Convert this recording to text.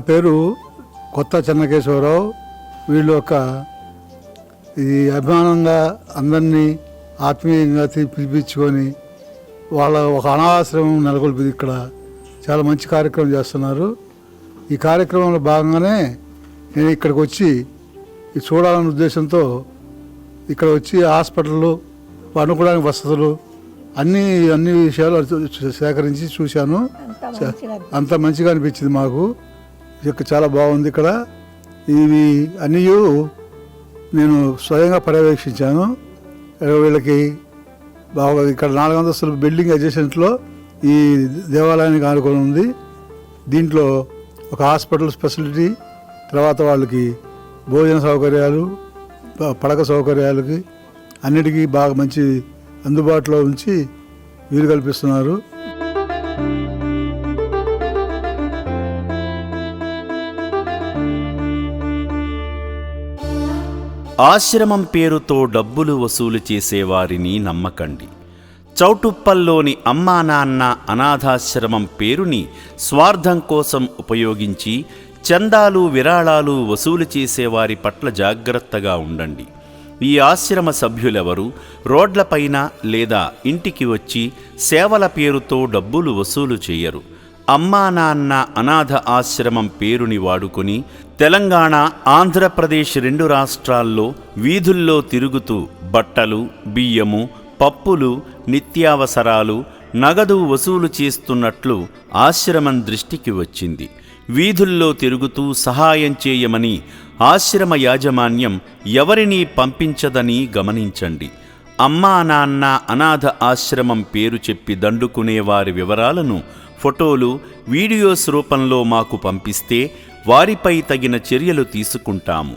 పేరు కొత్త చెన్నకేశవరావు. వీళ్ళు ఇది అభిమానంగా అందరినీ ఆత్మీయంగా పిలిపించుకొని వాళ్ళ ఒక అనాథాశ్రమం నెలకొల్పి ఇక్కడ చాలా మంచి కార్యక్రమం చేస్తున్నారు. ఈ కార్యక్రమంలో భాగంగానే నేను ఇక్కడికి వచ్చి ఇది చూడాలనే ఉద్దేశంతో ఇక్కడ వచ్చి హాస్పిటళ్ళు, పండుకోవడానికి వసతులు అన్ని విషయాలు సేకరించి చూశాను. అంత మంచిగా అనిపించింది మాకు. ఇక్కడ చాలా బాగుంది. ఇక్కడ ఇవి అన్నీ నేను స్వయంగా పర్యవేక్షించాను. వీళ్ళకి బాగా ఇక్కడ 4 అంతస్తుల బిల్డింగ్ అడ్జసెంట్లో ఈ దేవాలయానికి ఆనుకొని ఉంది. దీంట్లో ఒక హాస్పిటల్ ఫెసిలిటీ, తర్వాత వాళ్ళకి భోజన సౌకర్యాలు, పడక సౌకర్యాలకి అన్నిటికీ బాగా మంచి అందుబాటులో ఉంచి వీలు కల్పిస్తున్నారు. ఆశ్రమం పేరుతో డబ్బులు వసూలు చేసేవారిని నమ్మకండి. చౌటుప్పల్లోని అమ్మా నాన్న అనాథాశ్రమం పేరుని స్వార్థం కోసం ఉపయోగించి చందాలు విరాళాలు వసూలు చేసేవారి పట్ల జాగ్రత్తగా ఉండండి. ఈ ఆశ్రమ సభ్యులెవరూ రోడ్లపైన లేదా ఇంటికి వచ్చి సేవల పేరుతో డబ్బులు వసూలు చేయరు. అమ్మా నాన్న అనాథ ఆశ్రమం పేరుని వాడుకొని తెలంగాణ, ఆంధ్రప్రదేశ్ 2 రాష్ట్రాల్లో వీధుల్లో తిరుగుతూ బట్టలు, బియ్యము, పప్పులు, నిత్యావసరాలు, నగదు వసూలు చేస్తున్నట్లు ఆశ్రమం దృష్టికి వచ్చింది. వీధుల్లో తిరుగుతూ సహాయం చేయమని ఆశ్రమ యాజమాన్యం ఎవరినీ పంపించదని గమనించండి. అమ్మా నాన్న అనాథ ఆశ్రమం పేరు చెప్పి దండుకునే వారి వివరాలను ఫోటోలు, వీడియోస్ రూపంలో మాకు పంపిస్తే వారిపై తగిన చర్యలు తీసుకుంటాము.